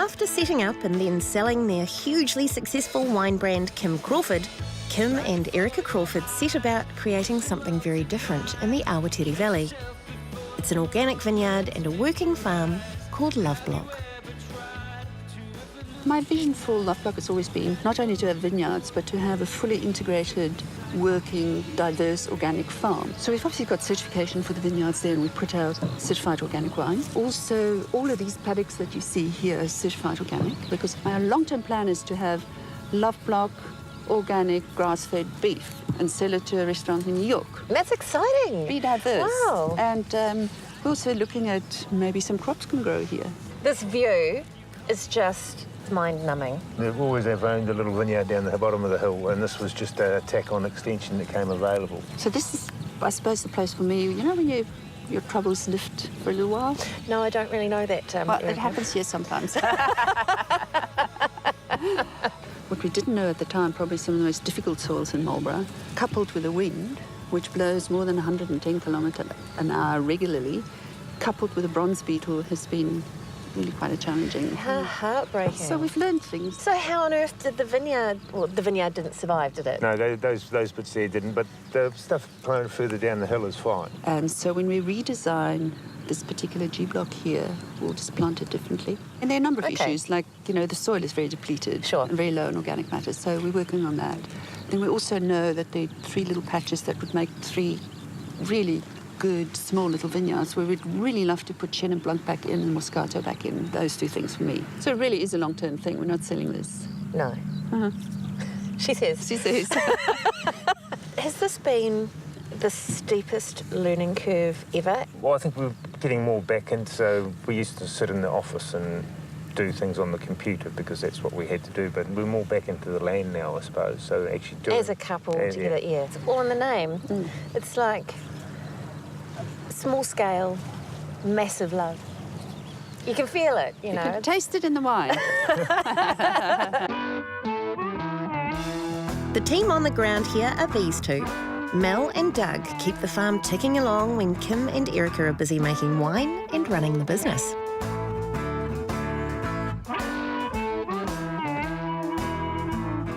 After setting up and then selling their hugely successful wine brand Kim Crawford, Kim and Erica Crawford set about creating something very different in the Awatiri Valley. It's an organic vineyard and a working farm called LoveBlock. My vision for LoveBlock has always been not only to have vineyards, but to have a fully integrated, working, diverse organic farm. So we've obviously got certification for the vineyards there, and we put out certified organic wine. Also, all of these paddocks that you see here are certified organic, because my long-term plan is to have LoveBlock organic grass-fed beef and sell it to a restaurant in New York. That's exciting. Be diverse. Wow. And we're also looking at maybe some crops can grow here. This view is just mind-numbing. They've always owned a little vineyard down the bottom of the hill, and this was just a tack-on extension that came available. So this is, I suppose, the place for me. You know when your troubles lift for a little while? No, I don't really know that. Well, it happens here sometimes. What we didn't know at the time, probably some of the most difficult soils in Marlborough, coupled with a wind, which blows more than 110 kilometres an hour regularly, coupled with a bronze beetle, has been really quite a challenging. How heartbreaking. So we've learned things. So how on earth did the vineyard... Well, the vineyard didn't survive, did it? No, those bits there didn't, but the stuff planted further down the hill is fine. And so when we redesign this particular G-block here, we'll just plant it differently. And there are a number of issues, like, you know, the soil is very depleted. Sure. And very low in organic matter, so we're working on that. Then we also know that there are 3 little patches that would make 3 really good, small little vineyards where we'd really love to put Chenin Blanc back in and Moscato back in. Those 2 things for me. So it really is a long-term thing. We're not selling this. No. Uh-huh. She says. She says. Has this been the steepest learning curve ever? Well, I think we're getting more back into... So we used to sit in the office and do things on the computer because that's what we had to do, but we're more back into the land now, I suppose. So actually doing... As a couple together, yeah. It's all in the name. Mm. It's like small scale, massive love. You can feel it, you know. You can taste it in the wine. The team on the ground here are these two. Mel and Doug keep the farm ticking along when Kim and Erica are busy making wine and running the business.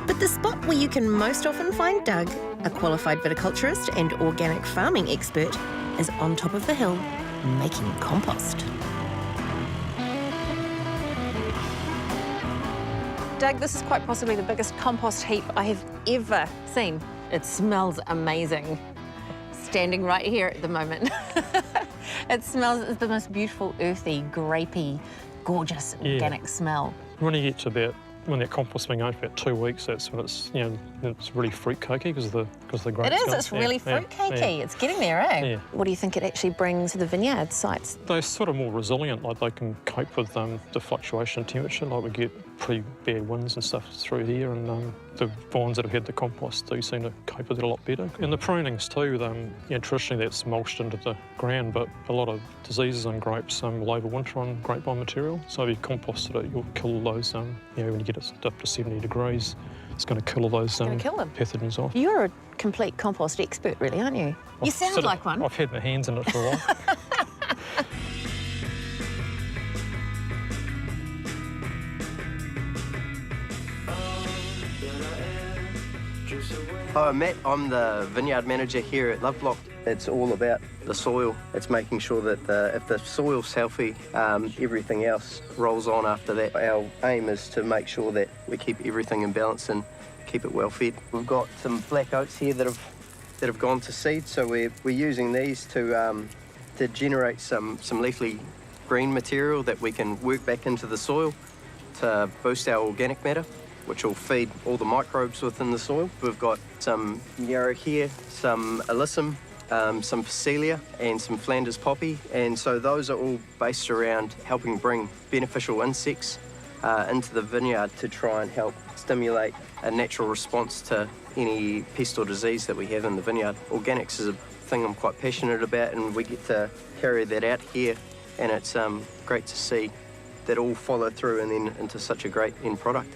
But the spot where you can most often find Doug, a qualified viticulturist and organic farming expert, is on top of the hill, making compost. Doug, this is quite possibly the biggest compost heap I have ever seen. It smells amazing. Standing right here at the moment. It smells the most beautiful, earthy, grapey, gorgeous organic smell. When you get to about, when that compost being going for about 2 weeks, that's when it's, you know, it's really fruit cakey because of the grapes. It is, it's really fruit cakey. It's getting there, eh? Yeah. What do you think it actually brings to the vineyard sites? They're sort of more resilient, like they can cope with the fluctuation in temperature, like we get pretty bad winds and stuff through here, and the vines that have had the compost do seem to cope with it a lot better. And the prunings too, you know, traditionally that's mulched into the ground, but a lot of diseases on grapes will overwinter on grapevine material. So if you composted it, you'll kill those, you know, when you get it up to 70 degrees, it's going to kill all those pathogens off. You're a complete compost expert, really, aren't you? You sound like one. I've had my hands in it for a while. Hi, I'm Matt. I'm the vineyard manager here at LoveBlock. It's all about the soil. It's making sure that if the soil's healthy, everything else rolls on after that. Our aim is to make sure that we keep everything in balance and keep it well fed. We've got some black oats here that have gone to seed, so we're using these to generate some leafy green material that we can work back into the soil to boost our organic matter, which will feed all the microbes within the soil. We've got some yarrow here, some alyssum, some Phacelia and some Flanders poppy, and so those are all based around helping bring beneficial insects into the vineyard to try and help stimulate a natural response to any pest or disease that we have in the vineyard. Organics is a thing I'm quite passionate about, and we get to carry that out here, and it's great to see that all follow through and then into such a great end product.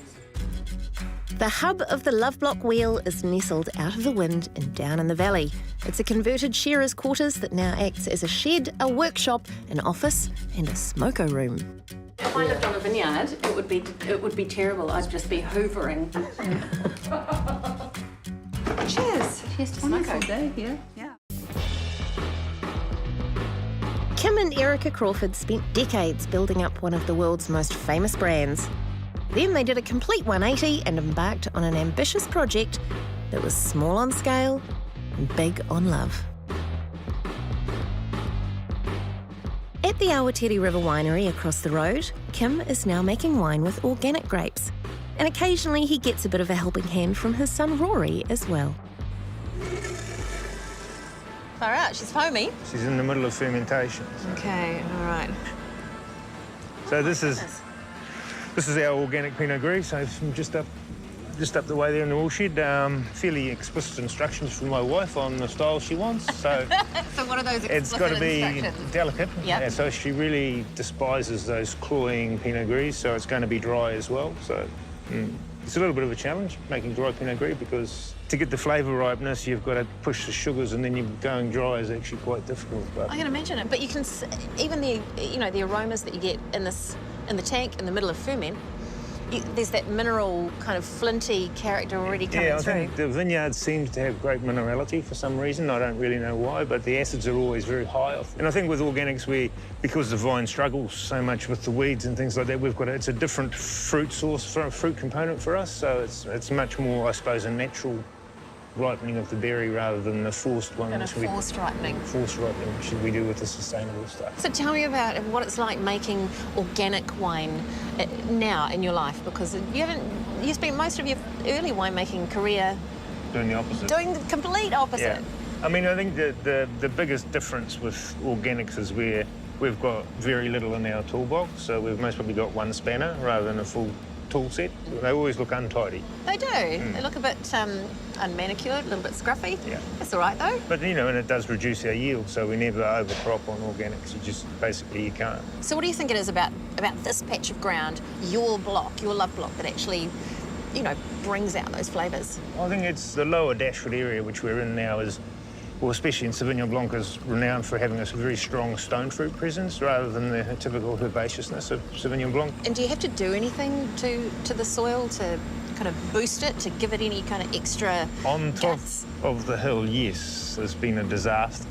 The hub of the LoveBlock wheel is nestled out of the wind and down in the valley. It's a converted shearer's quarters that now acts as a shed, a workshop, an office and a smoker room. If I lived on a vineyard, it would be terrible. I'd just be hoovering. Cheers. Cheers to Smoko. Day here. Yeah. Kim and Erica Crawford spent decades building up one of the world's most famous brands. Then they did a complete 180 and embarked on an ambitious project that was small on scale and big on love. At the Awatiri River Winery across the road, Kim is now making wine with organic grapes. And occasionally he gets a bit of a helping hand from his son Rory as well. Far out, she's foamy. She's in the middle of fermentation. Okay, all right. So this is our organic Pinot Gris. So from just up the way there in the woolshed. Fairly explicit instructions from my wife on the style she wants. So, So what are those explicit it's got to be instructions? delicate. Yep. Yeah, so she really despises those cloying Pinot Gris, so it's going to be dry as well. So it's a little bit of a challenge making dry Pinot Gris, because to get the flavour ripeness, you've got to push the sugars, and then you going dry is actually quite difficult. But I can imagine it, but you can even the aromas that you get in the tank in the middle of ferment. There's that mineral kind of flinty character already coming through. Yeah, I think the vineyard seems to have great minerality for some reason. I don't really know why, but the acids are always very high. And I think with organics, because the vine struggles so much with the weeds and things like that, it's a different fruit source, fruit component for us. So it's much more, I suppose, a natural ripening of the berry rather than the forced one. And a forced ripening. Forced ripening, which we do with the sustainable stuff. So tell me about what it's like making organic wine now in your life, because you spent most of your early winemaking career Doing the opposite. doing the complete opposite. Yeah. I mean, I think the biggest difference with organics is we've got very little in our toolbox, so we've most probably got one spanner rather than a full tool set. They always look untidy. They do. They look a bit unmanicured, a little bit scruffy. Yeah. That's all right though. But, and it does reduce our yield, so we never overcrop on organics. You can't. So what do you think it is about this patch of ground, your love block, that actually, brings out those flavours? I think it's the lower Dashwood area, which we're in now, especially in Sauvignon Blanc, is renowned for having a very strong stone fruit presence rather than the typical herbaceousness of Sauvignon Blanc. And do you have to do anything to the soil to kind of boost it, to give it any kind of extra On top guts? of the hill, yes, there's been a disaster.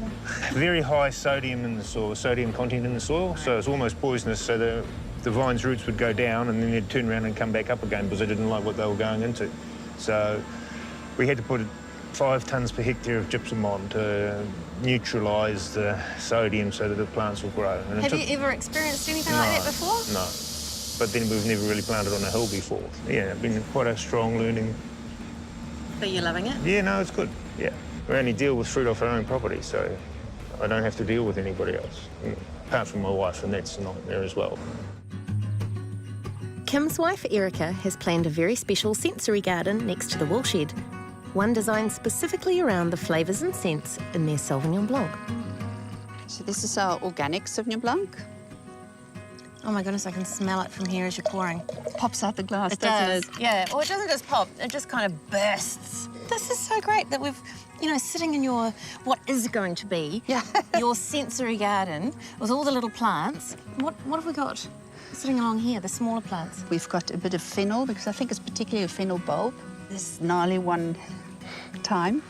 Very high sodium in the soil, sodium content in the soil, so it's almost poisonous. So the vine's roots would go down and then they'd turn around and come back up again because they didn't like what they were going into. So we had to put 5 tonnes per hectare of gypsum on to neutralise the sodium so that the plants will grow. And Have you ever experienced anything like that before? No. But then we've never really planted on a hill before. Yeah, it's been quite a strong learning. But you're loving it? Yeah, no, it's good. Yeah. We only deal with fruit off our own property, so I don't have to deal with anybody else, apart from my wife, and that's a nightmare as well. Kim's wife Erica has planned a very special sensory garden next to the woolshed, one designed specifically around the flavours and scents in their Sauvignon Blanc. So this is our organic Sauvignon Blanc. Oh my goodness, I can smell it from here as you're pouring. Pops out the glass, It doesn't does, it? yeah. Well, it doesn't just pop, it just kind of bursts. This is so great that we've, sitting in what is going to be your sensory garden with all the little plants. What have we got sitting along here, the smaller plants? We've got a bit of fennel, because I think it's particularly a fennel bulb. This gnarly one thyme.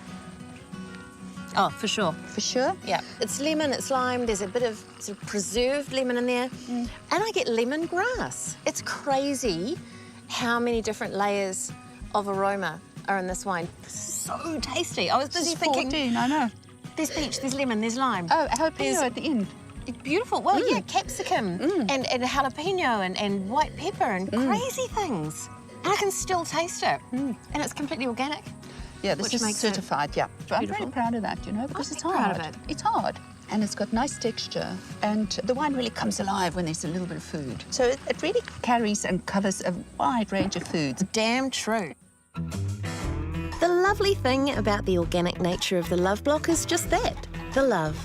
Oh, for sure. For sure. Yeah, it's lemon, it's lime, there's a bit of sort of preserved lemon in there. And I get lemongrass. It's crazy how many different layers of aroma are in this wine. So tasty. I was busy thinking, 14, I know. there's peach, there's lemon, there's lime. Oh, jalapeno at the end. Beautiful. Well, yeah, capsicum and jalapeno and white pepper and crazy things. And I can still taste it. And it's completely organic. Yeah, this Which is makes it certified, yeah. So I'm beautiful. very proud of that, because it's I'm hard. proud of it. It's hard. And it's got nice texture. And the wine really comes alive when there's a little bit of food. So it really carries and covers a wide range of foods. Damn true. The lovely thing about the organic nature of the LoveBlock is just that, the love.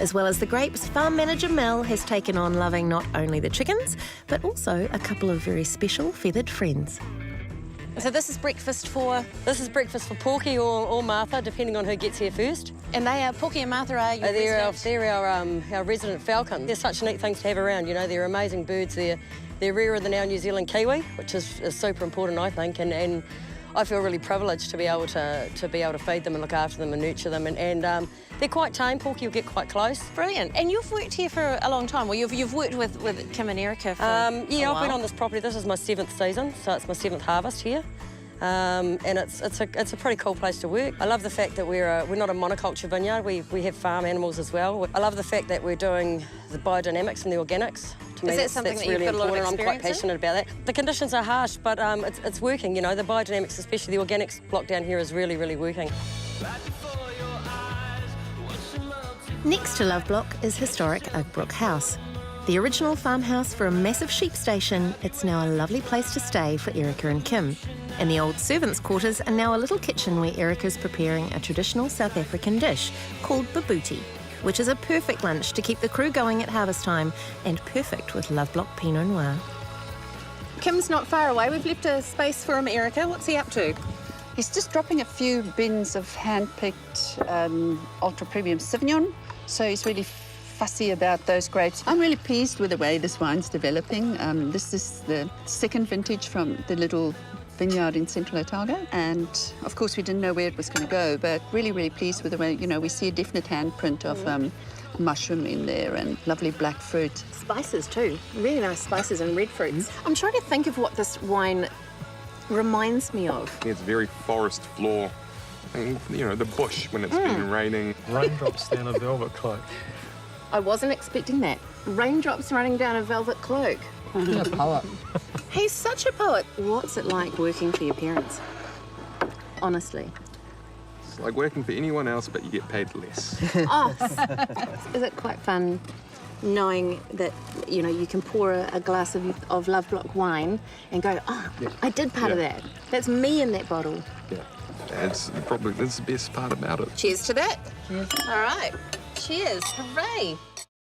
As well as the grapes, farm manager Mel has taken on loving not only the chickens, but also a couple of very special feathered friends. So this is breakfast for... This is breakfast for Porky or Martha, depending on who gets here first. And they are, Porky and Martha are your residents? They're our resident falcon. They're such neat things to have around, you know, they're amazing birds. They're rarer than our New Zealand kiwi, which is super important, I think, and I feel really privileged to be able to feed them and look after them and nurture them, and they're quite tame. Porky will get quite close. Brilliant. And you've worked here for a long time. Well, you've worked with Kim and Erica for a yeah, while. I've been on this property. This is my 7th season, so it's my 7th harvest here. And it's a pretty cool place to work. I love the fact that we're not a monoculture vineyard. We have farm animals as well. I love the fact that we're doing the biodynamics and the organics. To me, Is that something that's that you've really got a lot of important. I'm quite experience passionate about that. The conditions are harsh, but it's working. You know, the biodynamics, especially the organics block down here, is really, really working. Next to LoveBlock is historic Oakbrook House. The original farmhouse for a massive sheep station, it's now a lovely place to stay for Erica and Kim. And the old servants' quarters are now a little kitchen where Erica's preparing a traditional South African dish called babuti, which is a perfect lunch to keep the crew going at harvest time and perfect with LoveBlock Pinot Noir. Kim's not far away. We've left a space for him, Erica. What's he up to? He's just dropping a few bins of hand-picked ultra premium Sauvignon, so he's really fussy about those grapes. I'm really pleased with the way this wine's developing. This is the second vintage from the little vineyard in Central Otago, and of course we didn't know where it was going to go, but really, really pleased with the way, you know, we see a definite handprint of mushroom in there and lovely black fruit. Spices too. Really nice spices and red fruits. I'm trying to think of what this wine reminds me of. It's very forest floor. And, you know, the bush when it's been raining. Raindrops down a velvet cloak. I wasn't expecting that. Raindrops running down a velvet cloak. You're a poet. He's such a poet. What's it like working for your parents? Honestly. It's like working for anyone else, but you get paid less. Oh, is it quite fun knowing that, you know, you can pour a glass of LoveBlock wine and go, oh, I did part of that. That's me in that bottle. Yeah. That's the best part about it. Cheers to that. Cheers. All right. Cheers. Hooray.